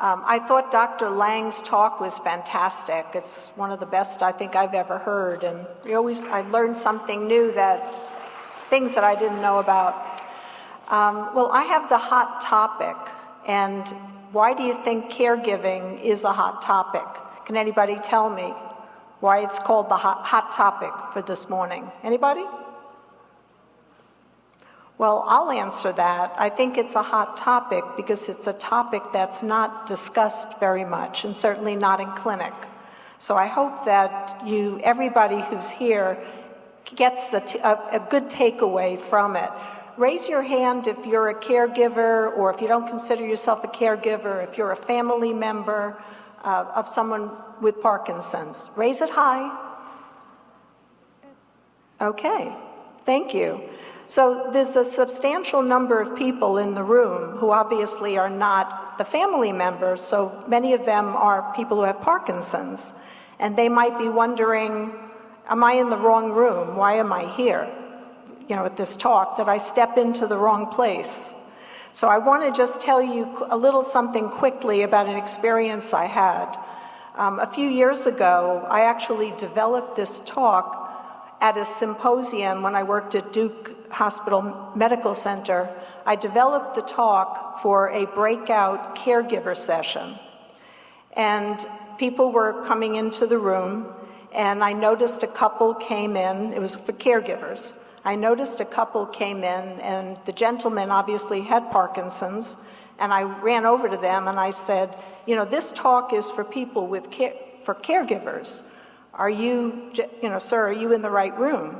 I thought Dr. Lang's talk was fantastic. It's one of the best I think I've ever heard, and I learned something new, things that I didn't know about. Well, I have the hot topic, and why do you think caregiving is a hot topic? Can anybody tell me why it's called the hot topic for this morning? Anybody? Well, I'll answer that. I think it's a hot topic because it's a topic that's not discussed very much, and certainly not in clinic. So I hope that everybody who's here gets a good takeaway from it. Raise your hand if you're a caregiver, or if you don't consider yourself a caregiver, if you're a family member of someone with Parkinson's. Raise it high. Okay, thank you. So there's a substantial number of people in the room who obviously are not the family members, so many of them are people who have Parkinson's. And they might be wondering, am I in the wrong room? Why am I here? At this talk, did I step into the wrong place? So I want to just tell you a little something quickly about an experience I had. A few years ago, I actually developed this talk at a symposium when I worked at Duke Hospital Medical Center. I developed the talk for a breakout caregiver session. And people were coming into the room, and I noticed a couple came in. It was for caregivers. I noticed a couple came in, and the gentleman obviously had Parkinson's, and I ran over to them and I said, this talk is for people for caregivers. Are you, sir, are you in the right room?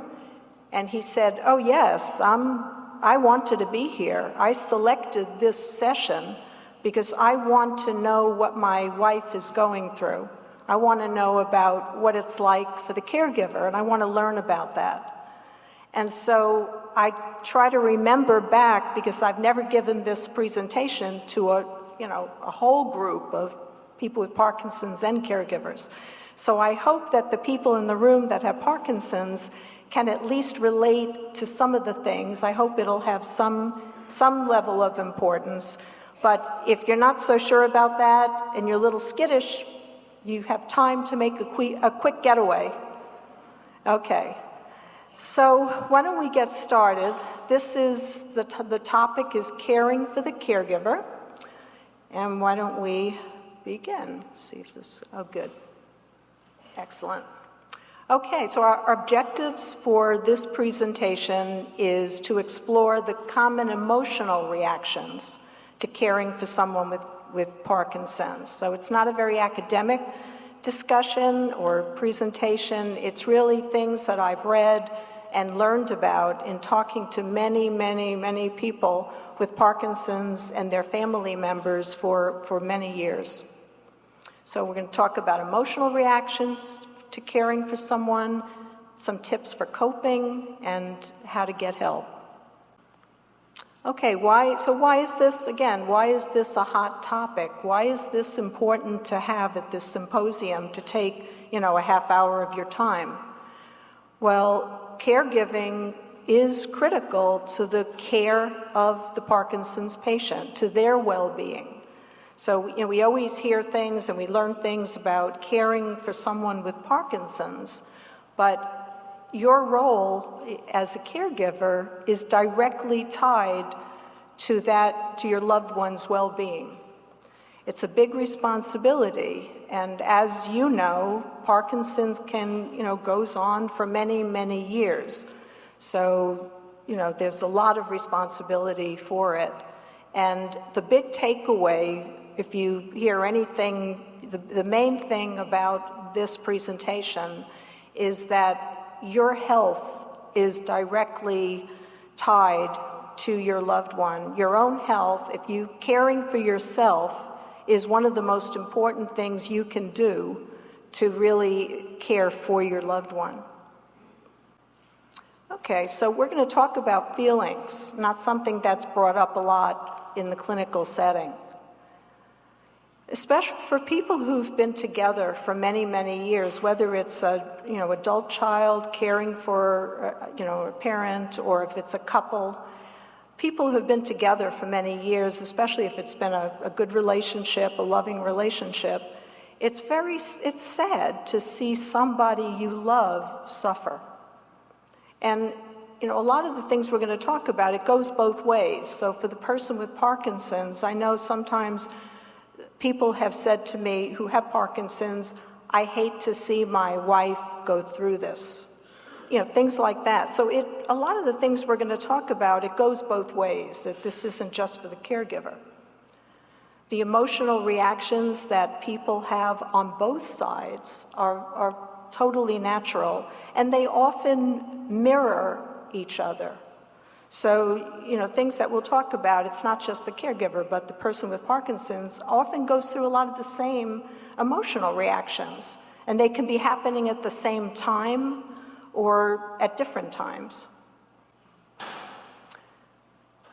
And he said, oh yes, I wanted to be here. I selected this session because I want to know what my wife is going through. I want to know about what it's like for the caregiver, and I want to learn about that. And so I try to remember back, because I've never given this presentation to a whole group of people with Parkinson's and caregivers. So I hope that the people in the room that have Parkinson's can at least relate to some of the things. I hope it'll have some level of importance. But if you're not so sure about that and you're a little skittish, you have time to make a quick getaway. Okay. So why don't we get started? This is the topic is caring for the caregiver. And why don't we begin? See if this, oh good. Excellent. Okay, so our objectives for this presentation is to explore the common emotional reactions to caring for someone with Parkinson's. So it's not a very academic discussion or presentation. It's really things that I've read and learned about in talking to many, many, many people with Parkinson's and their family members for many years. So we're going to talk about emotional reactions to caring for someone, some tips for coping, and how to get help. Okay, why is this, again, why is this a hot topic? Why is this important to have at this symposium to take, a half hour of your time? Well, caregiving is critical to the care of the Parkinson's patient, to their well-being. So, we always hear things and we learn things about caring for someone with Parkinson's, but your role as a caregiver is directly tied to your loved one's well-being. It's a big responsibility, and as you know, Parkinson's goes on for many, many years. So, there's a lot of responsibility for it. And the big takeaway, if you hear anything, the main thing about this presentation is that your health is directly tied to your loved one. Your own health, caring for yourself is one of the most important things you can do to really care for your loved one. Okay, so we're going to talk about feelings, not something that's brought up a lot in the clinical setting. Especially for people who've been together for many, many years, whether it's a adult child caring for a parent, or if it's a couple, people who have been together for many years, especially if it's been a good relationship, a loving relationship, it's sad to see somebody you love suffer. And a lot of the things we're going to talk about, it goes both ways. So for the person with Parkinson's, I know sometimes people have said to me who have Parkinson's, I hate to see my wife go through this. Things like that. So a lot of the things we're going to talk about, it goes both ways, that this isn't just for the caregiver. The emotional reactions that people have on both sides are totally natural, and they often mirror each other. So, things that we'll talk about, it's not just the caregiver, but the person with Parkinson's often goes through a lot of the same emotional reactions, and they can be happening at the same time or at different times.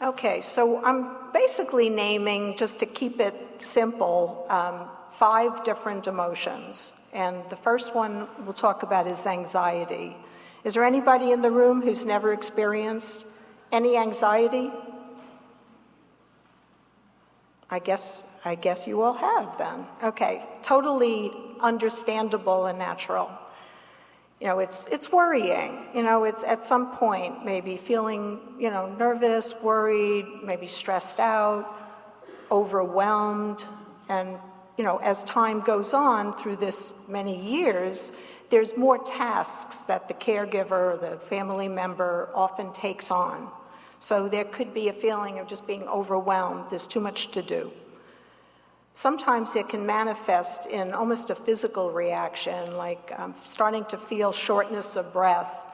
Okay, so I'm basically naming, just to keep it simple, 5 different emotions. And the first one we'll talk about is anxiety. Is there anybody in the room who's never experienced any anxiety? I guess you all have then. Okay, totally understandable and natural. It's worrying. It's at some point maybe feeling, nervous, worried, maybe stressed out, overwhelmed. And, as time goes on through this many years, there's more tasks that the caregiver, the family member often takes on. So there could be a feeling of just being overwhelmed. There's too much to do. Sometimes it can manifest in almost a physical reaction, like starting to feel shortness of breath,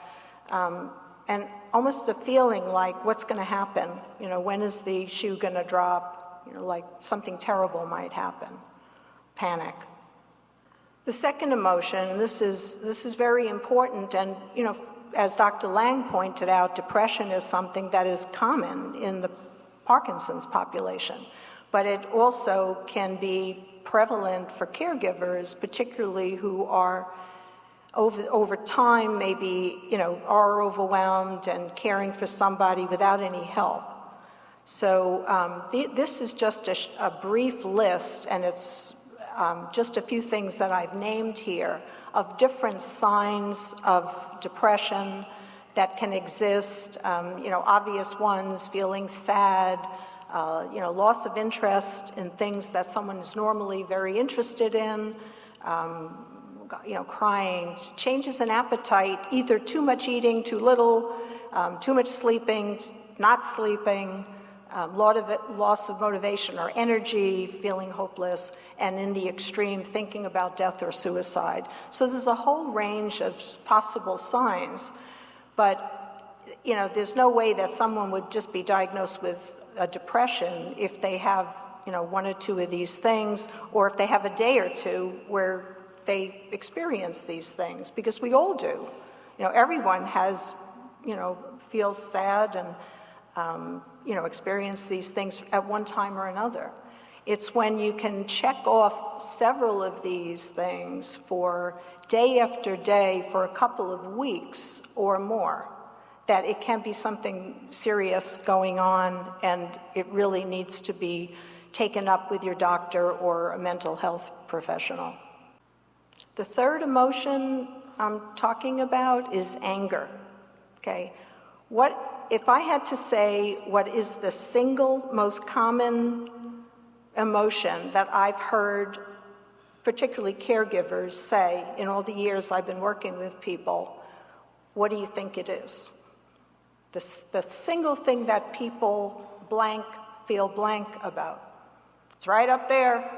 and almost a feeling like, what's going to happen? When is the shoe going to drop? Like something terrible might happen. Panic. The second emotion, and this is very important, and as Dr. Lang pointed out, depression is something that is common in the Parkinson's population. But it also can be prevalent for caregivers, particularly who are over time maybe are overwhelmed and caring for somebody without any help. So this is just a brief list, and it's just a few things that I've named here of different signs of depression that can exist. Obvious ones: feeling sad. Loss of interest in things that someone is normally very interested in, crying, changes in appetite, either too much eating, too little, too much sleeping, not sleeping, loss of motivation or energy, feeling hopeless, and in the extreme, thinking about death or suicide. So there's a whole range of possible signs, but there's no way that someone would just be diagnosed with a depression if they have, 1 or 2 of these things, or if they have a day or two where they experience these things, because we all do. Everyone has, feels sad and, experience these things at one time or another. It's when you can check off several of these things for day after day for a couple of weeks or more, that it can be something serious going on, and it really needs to be taken up with your doctor or a mental health professional. The third emotion I'm talking about is anger. Okay, if I had to say what is the single most common emotion that I've heard, particularly caregivers, say in all the years I've been working with people, what do you think it is? The single thing that people feel blank about. It's right up there.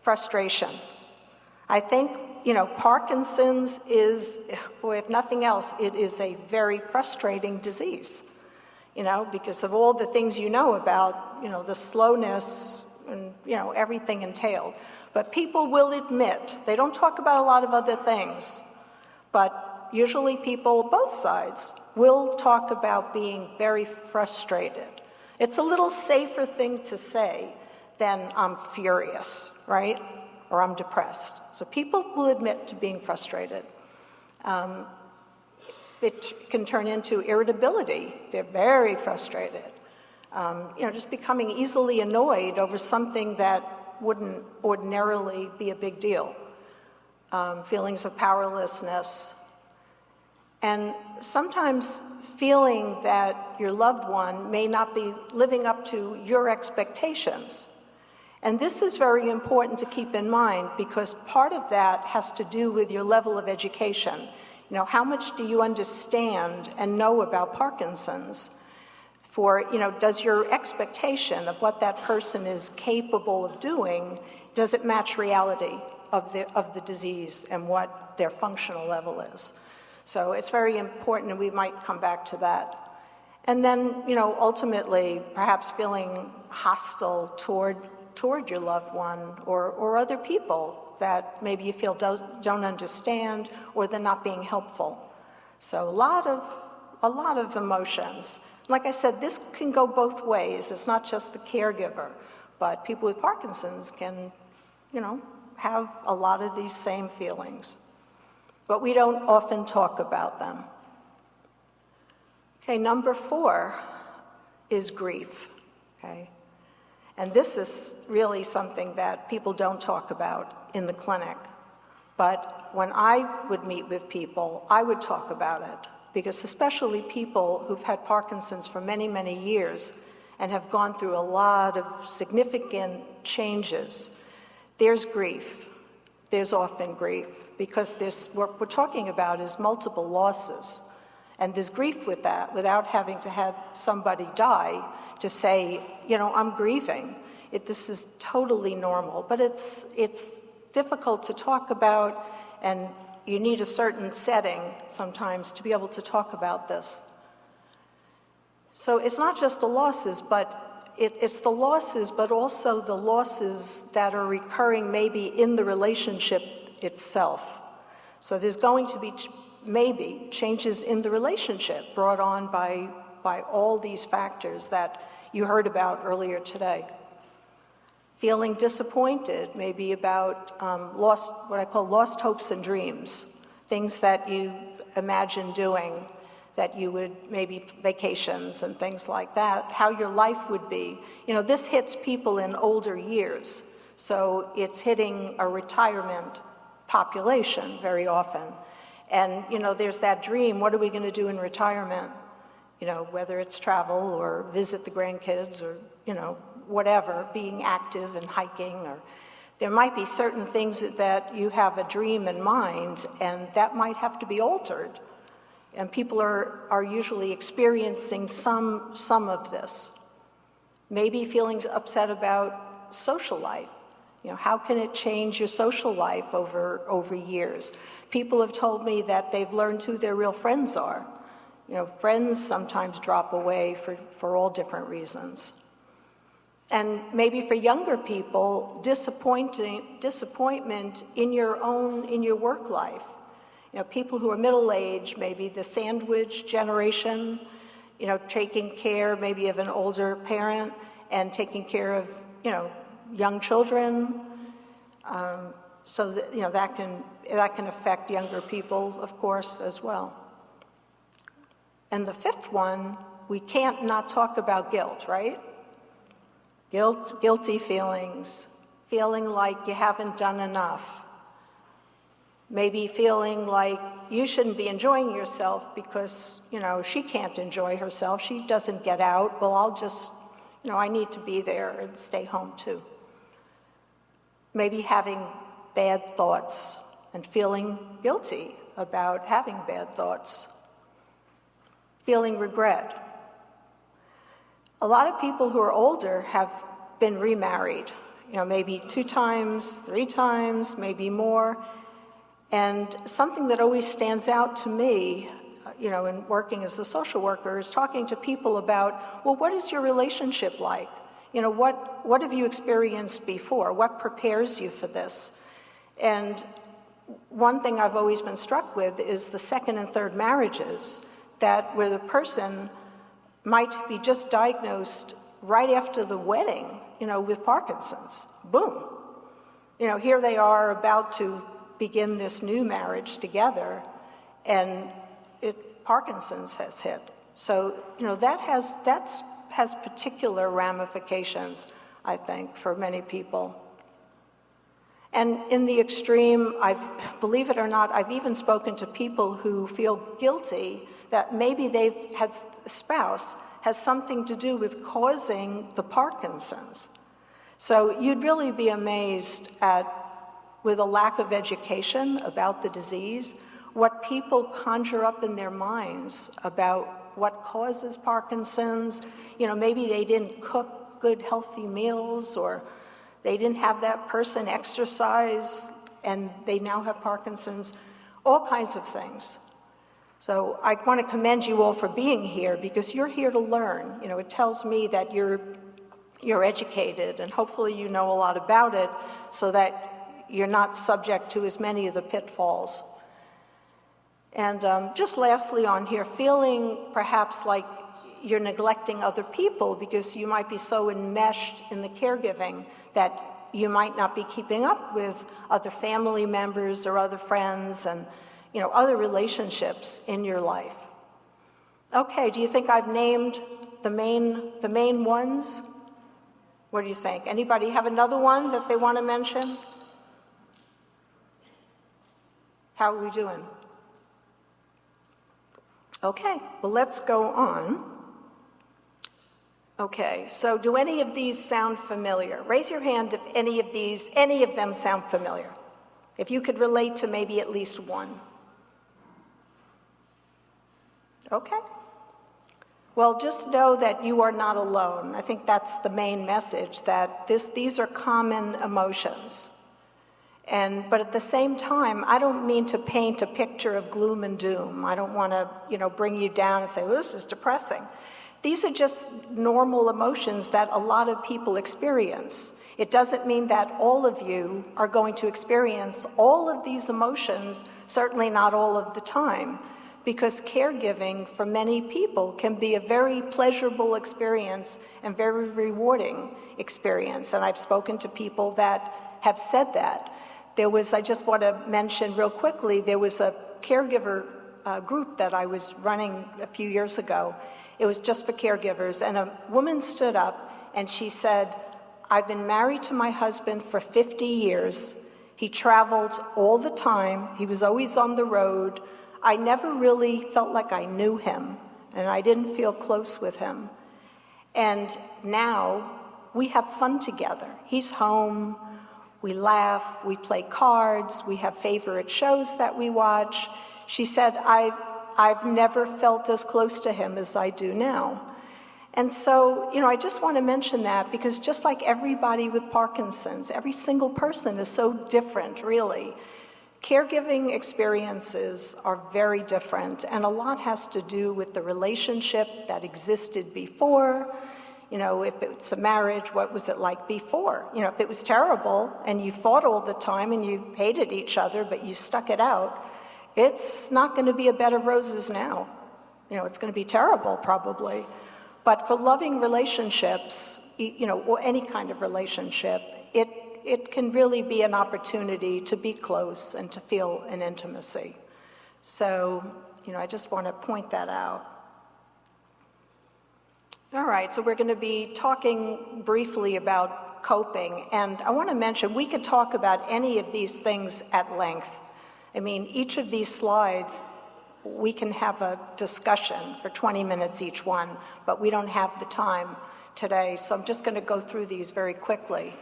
Frustration. I think, Parkinson's is, if nothing else, it is a very frustrating disease, because of all the things about, the slowness and, everything entailed. But people will admit, they don't talk about a lot of other things, but usually people, both sides, will talk about being very frustrated. It's a little safer thing to say than I'm furious, right? Or I'm depressed. So people will admit to being frustrated. It can turn into irritability. They're very frustrated. Just becoming easily annoyed over something that wouldn't ordinarily be a big deal. Feelings of powerlessness. And sometimes feeling that your loved one may not be living up to your expectations. And this is very important to keep in mind, because part of that has to do with your level of education. How much do you understand and know about Parkinson's? Does your expectation of what that person is capable of doing, does it match reality of the disease and what their functional level is? So it's very important, and we might come back to that. And then, ultimately, perhaps feeling hostile toward your loved one or other people that maybe you feel don't understand, or they're not being helpful. So a lot of emotions. Like I said, this can go both ways. It's not just the caregiver, but people with Parkinson's can, have a lot of these same feelings. But we don't often talk about them. Okay, number 4 is grief, okay? And this is really something that people don't talk about in the clinic. But when I would meet with people, I would talk about it, because especially people who've had Parkinson's for many, many years and have gone through a lot of significant changes, there's grief. There's often grief, because what we're talking about is multiple losses. And there's grief with that, without having to have somebody die to say, I'm grieving. This is totally normal, but it's difficult to talk about, and you need a certain setting sometimes to be able to talk about this. So it's not just the losses, but it's the losses, but also the losses that are recurring maybe in the relationship itself. So there's going to be maybe changes in the relationship brought on by all these factors that you heard about earlier today. Feeling disappointed, maybe about what I call lost hopes and dreams, things that you imagine doing, that you would, maybe vacations and things like that, how your life would be. This hits people in older years, so it's hitting a retirement population very often. And, there's that dream, what are we going to do in retirement? Whether it's travel or visit the grandkids or, whatever, being active and hiking, or there might be certain things that you have a dream in mind, and that might have to be altered. And people are usually experiencing some of this. Maybe feeling upset about social life. How can it change your social life over years? People have told me that they've learned who their real friends are. Friends sometimes drop away for all different reasons. And maybe for younger people, disappointment in your work life. People who are middle-aged, maybe the sandwich generation, taking care maybe of an older parent and taking care of, young children. So that, that can affect younger people, of course, as well. And the 5th one, we can't not talk about guilt, right? Guilty feelings, feeling like you haven't done enough. Maybe feeling like you shouldn't be enjoying yourself because, she can't enjoy herself. She doesn't get out. Well, I'll just, I need to be there and stay home too. Maybe having bad thoughts and feeling guilty about having bad thoughts. Feeling regret. A lot of people who are older have been remarried, maybe 2 times, 3 times, maybe more. And something that always stands out to me, in working as a social worker, is talking to people about, well, what is your relationship like? What have you experienced before? What prepares you for this? And one thing I've always been struck with is the 2nd and 3rd marriages, where the person might be just diagnosed right after the wedding, with Parkinson's. Boom. Here they are about to begin this new marriage together, and Parkinson's has hit. So, that has particular ramifications, I think, for many people. And in the extreme, believe it or not, I've even spoken to people who feel guilty that maybe they've had a spouse has something to do with causing the Parkinson's. So you'd really be amazed with a lack of education about the disease, what people conjure up in their minds about what causes Parkinson's. Maybe they didn't cook good, healthy meals, or they didn't have that person exercise, and they now have Parkinson's, all kinds of things. So I want to commend you all for being here, because you're here to learn. It tells me that you're educated, and hopefully you know a lot about it so that you're not subject to as many of the pitfalls. And just lastly on here, feeling perhaps like you're neglecting other people because you might be so enmeshed in the caregiving that you might not be keeping up with other family members or other friends and other relationships in your life. Okay, do you think I've named the main ones? What do you think? Anybody have another one that they want to mention? How are we doing? Okay, well, let's go on. Okay, so do any of these sound familiar? Raise your hand if any of them sound familiar. If you could relate to maybe at least one. Okay. Well, just know that you are not alone. I think that's the main message, that these are common emotions. But at the same time, I don't mean to paint a picture of gloom and doom. I don't want to, bring you down and say, well, this is depressing. These are just normal emotions that a lot of people experience. It doesn't mean that all of you are going to experience all of these emotions, certainly not all of the time, because caregiving for many people can be a very pleasurable experience and very rewarding experience. And I've spoken to people that have said that. I just want to mention real quickly, there was a caregiver group that I was running a few years ago. It was just for caregivers, and a woman stood up and she said, I've been married to my husband for 50 years. He traveled all the time. He was always on the road. I never really felt like I knew him, and I didn't feel close with him. And now we have fun together. He's home. We laugh, we play cards, we have favorite shows that we watch. She said, I've never felt as close to him as I do now. And so, I just want to mention that, because just like everybody with Parkinson's, every single person is so different, really. Caregiving experiences are very different, and a lot has to do with the relationship that existed before. If it's a marriage, what was it like before? If it was terrible and you fought all the time and you hated each other, but you stuck it out, it's not going to be a bed of roses now. It's going to be terrible, probably. But for loving relationships, or any kind of relationship, it can really be an opportunity to be close and to feel an intimacy. So, I just want to point that out. All right, so we're going to be talking briefly about coping, and I want to mention we could talk about any of these things at length. I mean, each of these slides, we can have a discussion for 20 minutes each one, but we don't have the time today, so I'm just going to go through these very quickly.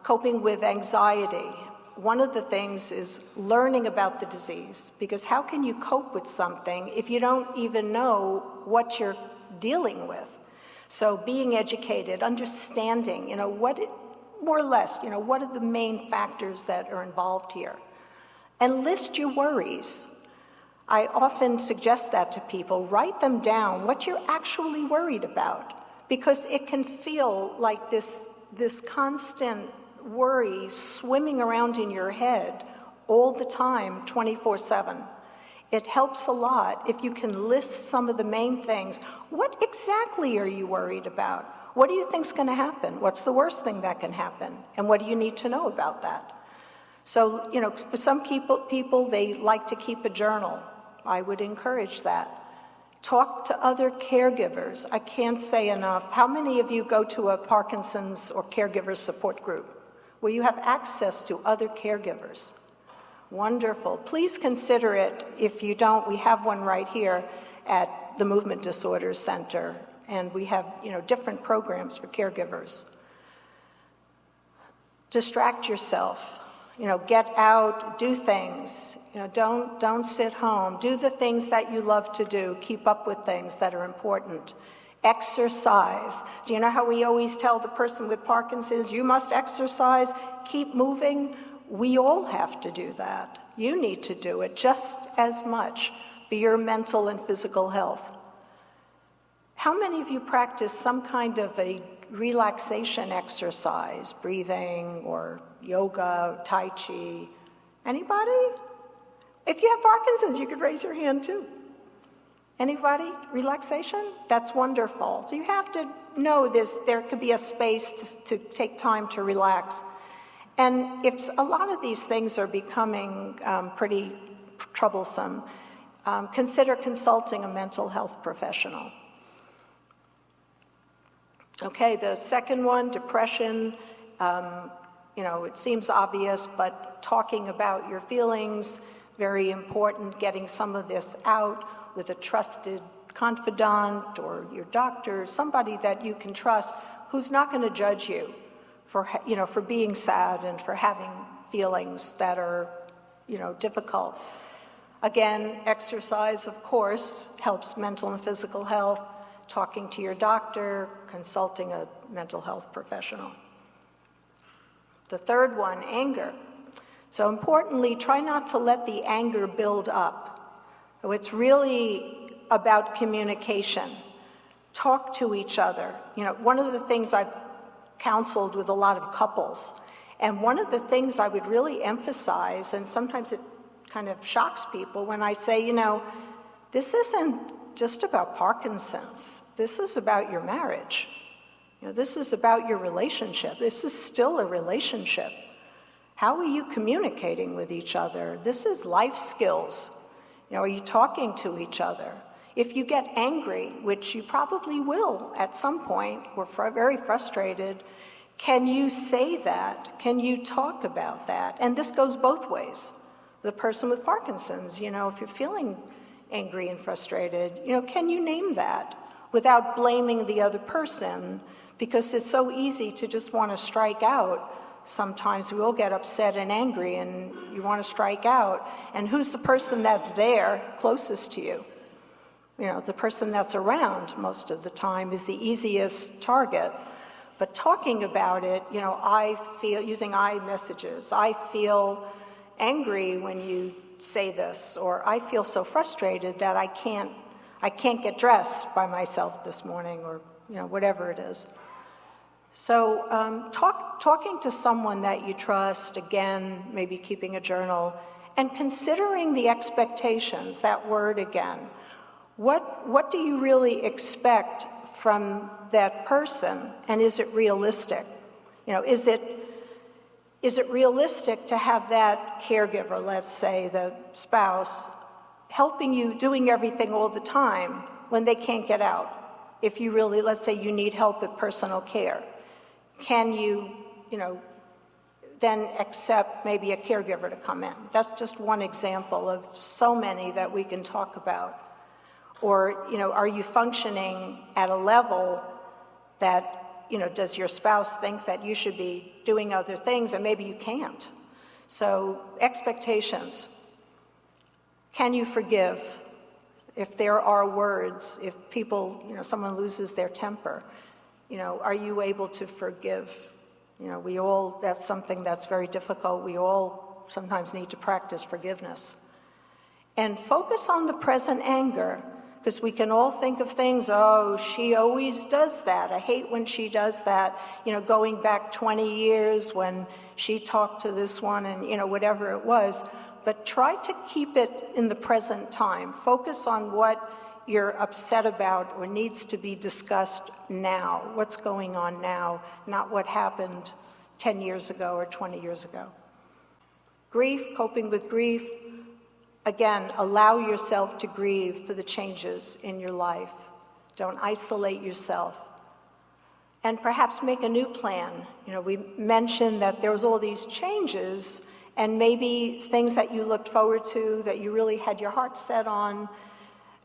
Coping with anxiety. One of the things is learning about the disease, because how can you cope with something if you don't even know what you're dealing with? So being educated, understanding, more or less, what are the main factors that are involved here? And list your worries. I often suggest that to people. Write them down, what you're actually worried about, because it can feel like this constant worry swimming around in your head all the time, 24/7. It helps a lot if you can list some of the main things. What exactly are you worried about? What do you think is going to happen? What's the worst thing that can happen? And what do you need to know about that? So, for some people, they like to keep a journal. I would encourage that. Talk to other caregivers. I can't say enough. How many of you go to a Parkinson's or caregiver support group where you have access to other caregivers? Wonderful. Please consider it. If you don't, we have one right here at the Movement Disorders Center, and we have, different programs for caregivers. Distract yourself. Get out, do things. Don't sit home. Do the things that you love to do. Keep up with things that are important. Exercise. So you know how we always tell the person with Parkinson's, you must exercise, keep moving? We all have to do that. You need to do it just as much for your mental and physical health. How many of you practice some kind of a relaxation exercise, breathing or yoga, Tai Chi? Anybody? If you have Parkinson's, you could raise your hand too. Anybody? Relaxation? That's wonderful. So you have to know there could be a space to take time to relax. And if a lot of these things are becoming pretty troublesome, consider consulting a mental health professional. Okay, the second one, depression. It seems obvious, but talking about your feelings, very important. Getting some of this out with a trusted confidant or your doctor, somebody that you can trust, who's not going to judge you for being sad and for having feelings that are, difficult. Again, exercise, of course, helps mental and physical health. Talking to your doctor, consulting a mental health professional. The third one, anger. So importantly, try not to let the anger build up. So it's really about communication. Talk to each other. One of the things I've counseled with a lot of couples, and one of the things I would really emphasize, and sometimes it kind of shocks people when I say, this isn't just about Parkinson's. This is about your marriage. This is about your relationship. This is still a relationship. How are you communicating with each other? This is life skills. Are you talking to each other? If you get angry, which you probably will at some point, or very frustrated, can you say that? Can you talk about that? And this goes both ways. The person with Parkinson's, if you're feeling angry and frustrated, can you name that without blaming the other person? Because it's so easy to just want to strike out. Sometimes we all get upset and angry and you want to strike out. And who's the person that's there closest to you? The person that's around most of the time is the easiest target. But talking about it, I feel, using I messages, I feel angry when you say this, or I feel so frustrated that I can't get dressed by myself this morning, or whatever it is. So talking to someone that you trust, again, maybe keeping a journal, and considering the expectations, that word again. What do you really expect from that person, and is it realistic? Is it realistic to have that caregiver, let's say the spouse, helping you, doing everything all the time when they can't get out? If you really, let's say you need help with personal care, can you, then accept maybe a caregiver to come in? That's just one example of so many that we can talk about. Or, are you functioning at a level that, does your spouse think that you should be doing other things and maybe you can't? So expectations. Can you forgive? If there are words, if people, someone loses their temper, are you able to forgive? We all, that's something that's very difficult. We all sometimes need to practice forgiveness. And focus on the present anger, because we can all think of things, oh, she always does that. I hate when she does that. Going back 20 years when she talked to this one and, whatever it was. But try to keep it in the present time. Focus on what you're upset about or needs to be discussed now. What's going on now, not what happened 10 years ago or 20 years ago. Grief, coping with grief. Again, allow yourself to grieve for the changes in your life. Don't isolate yourself. And perhaps make a new plan. We mentioned that there was all these changes, and maybe things that you looked forward to, that you really had your heart set on,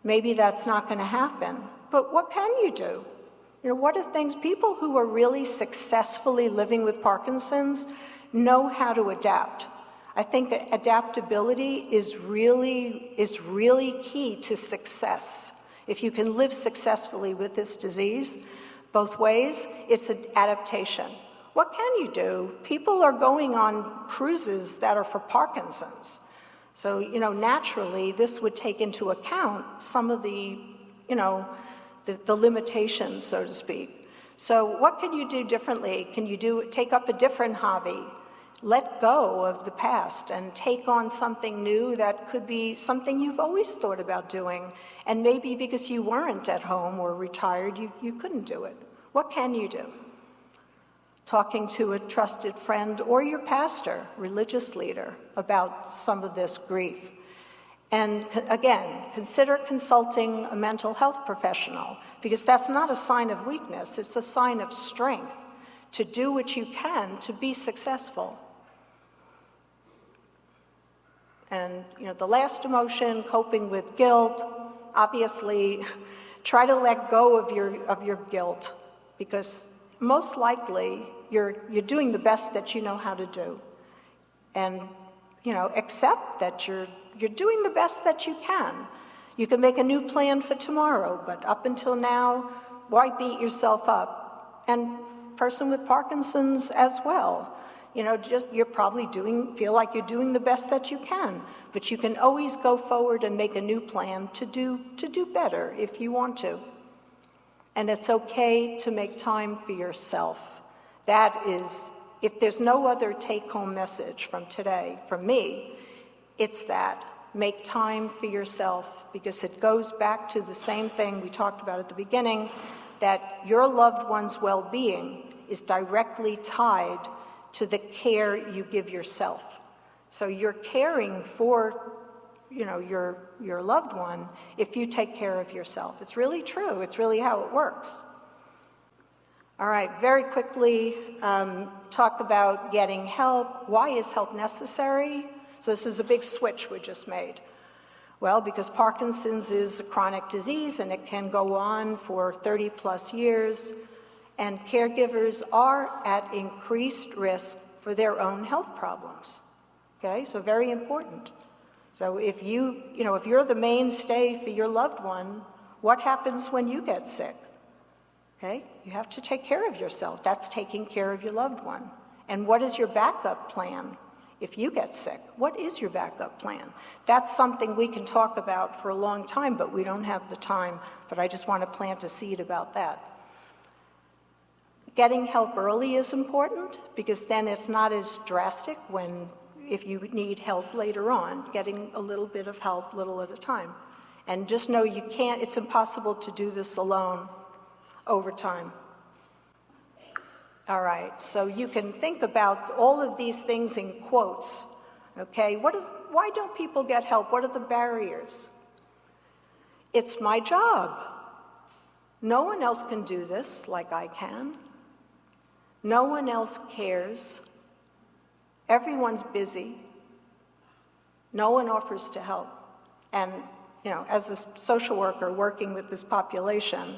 maybe that's not going to happen. But what can you do? What are things, people who are really successfully living with Parkinson's know how to adapt. I think adaptability is really key to success. If you can live successfully with this disease, both ways, it's an adaptation. What can you do? People are going on cruises that are for Parkinson's. So, naturally, this would take into account some of the limitations, so to speak. So what can you do differently? Can you take up a different hobby? Let go of the past and take on something new that could be something you've always thought about doing, and maybe because you weren't at home or retired, you couldn't do it. What can you do? Talking to a trusted friend or your pastor, religious leader, about some of this grief. And again, consider consulting a mental health professional, because that's not a sign of weakness, it's a sign of strength to do what you can to be successful. And the last emotion, coping with guilt, obviously try to let go of your guilt, because most likely you're doing the best that you know how to do. And accept that you're doing the best that you can. You can make a new plan for tomorrow, but up until now, why beat yourself up? And person with Parkinson's as well. You're probably feel like you're doing the best that you can, but you can always go forward and make a new plan to do better if you want to. And it's okay to make time for yourself. That is, if there's no other take-home message from today, from me, it's that. Make time for yourself, because it goes back to the same thing we talked about at the beginning, that your loved one's well-being is directly tied to the care you give yourself. So you're caring for, your loved one if you take care of yourself. It's really true. It's really how it works. All right, very quickly, talk about getting help. Why is help necessary? So this is a big switch we just made. Well, because Parkinson's is a chronic disease and it can go on for 30 plus years, and caregivers are at increased risk for their own health problems. Okay, so very important. So if you're the mainstay for your loved one, what happens when you get sick? Okay, you have to take care of yourself. That's taking care of your loved one. And what is your backup plan if you get sick? What is your backup plan? That's something we can talk about for a long time, but we don't have the time. But I just want to plant a seed about that. Getting help early is important, because then it's not as drastic if you need help later on, getting a little bit of help, little at a time. And just know it's impossible to do this alone over time. All right, so you can think about all of these things in quotes, okay? Why don't people get help? What are the barriers? It's my job. No one else can do this like I can. No one else cares. Everyone's busy. No one offers to help. And, as a social worker working with this population,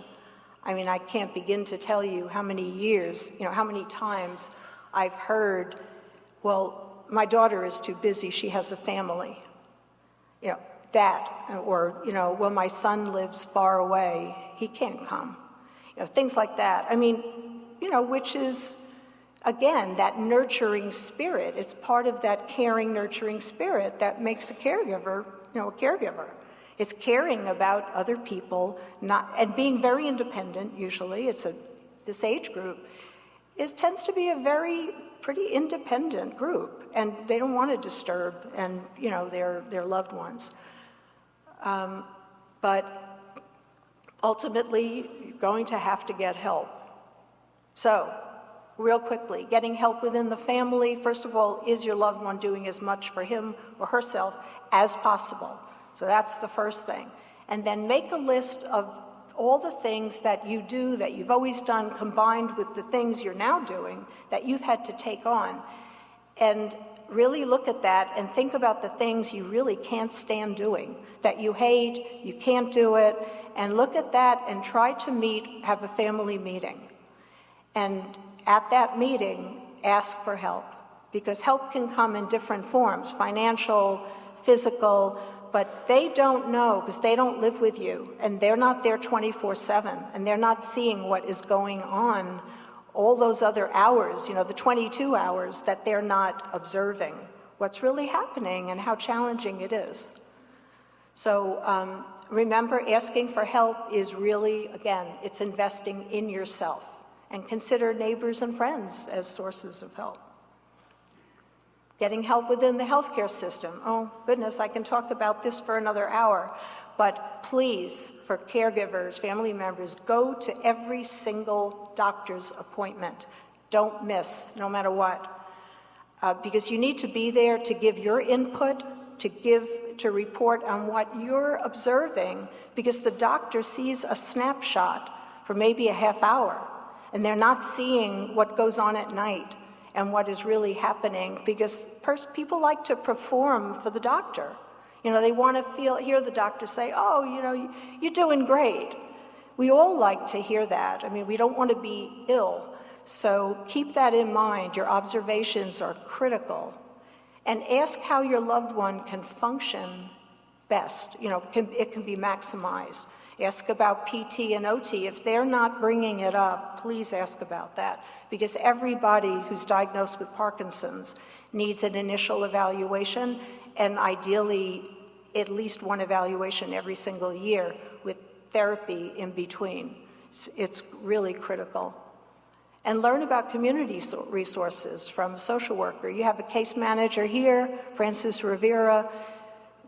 I can't begin to tell you how many years, how many times I've heard, well, my daughter is too busy, she has a family. Well, my son lives far away, he can't come. Things like that. Which is, again, that nurturing spirit. It's part of that caring, nurturing spirit that makes a caregiver, a caregiver. It's caring about other people, and being very independent. Usually, this age group tends to be a pretty independent group, and they don't want to disturb their loved ones. But ultimately, you're going to have to get help. So, real quickly, getting help within the family. First of all, is your loved one doing as much for him or herself as possible. So that's the first thing. And then make a list of all the things that you do, that you've always done, combined with the things you're now doing that you've had to take on. And really look at that and think about the things you really can't stand doing, that you hate, you can't do it, and look at that and try to have a family meeting. And at that meeting, ask for help, because help can come in different forms, financial, physical, but they don't know because they don't live with you, and they're not there 24/7, and they're not seeing what is going on all those other hours, the 22 hours that they're not observing what's really happening and how challenging it is. So remember, asking for help is really, again, it's investing in yourself, and consider neighbors and friends as sources of help. Getting help within the healthcare system. Oh, goodness, I can talk about this for another hour. But please, for caregivers, family members, go to every single doctor's appointment. Don't miss, no matter what. Because you need to be there to give your input, to report on what you're observing, because the doctor sees a snapshot for maybe a half hour, and they're not seeing what goes on at night and what is really happening, because people like to perform for the doctor. They want to hear the doctor say, oh, you're doing great. We all like to hear that. I mean, we don't want to be ill. So keep that in mind. Your observations are critical. And ask how your loved one can function best. It can be maximized. Ask about PT and OT. If they're not bringing it up, please ask about that. Because everybody who's diagnosed with Parkinson's needs an initial evaluation, and ideally at least one evaluation every single year with therapy in between. It's really critical. And learn about community resources from a social worker. You have a case manager here, Francis Rivera,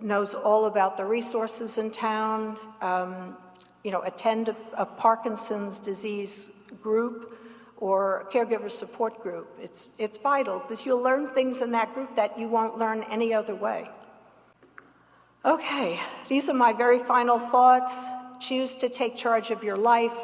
knows all about the resources in town. Attend a Parkinson's disease group or a caregiver support group. It's vital, because you'll learn things in that group that you won't learn any other way. Okay, these are my very final thoughts. Choose to take charge of your life.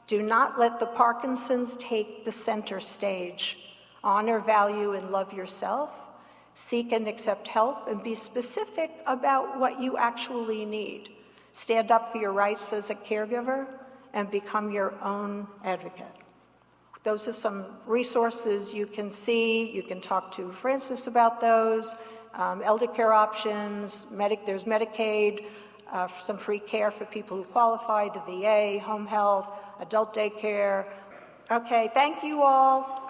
Do not let the Parkinsons take the center stage. Honor, value, and love yourself. Seek and accept help, and be specific about what you actually need. Stand up for your rights as a caregiver, and become your own advocate. Those are some resources you can see. You can talk to Francis about those. Elder care options, there's Medicaid, some free care for people who qualify, the VA, home health, adult daycare. Okay, thank you all.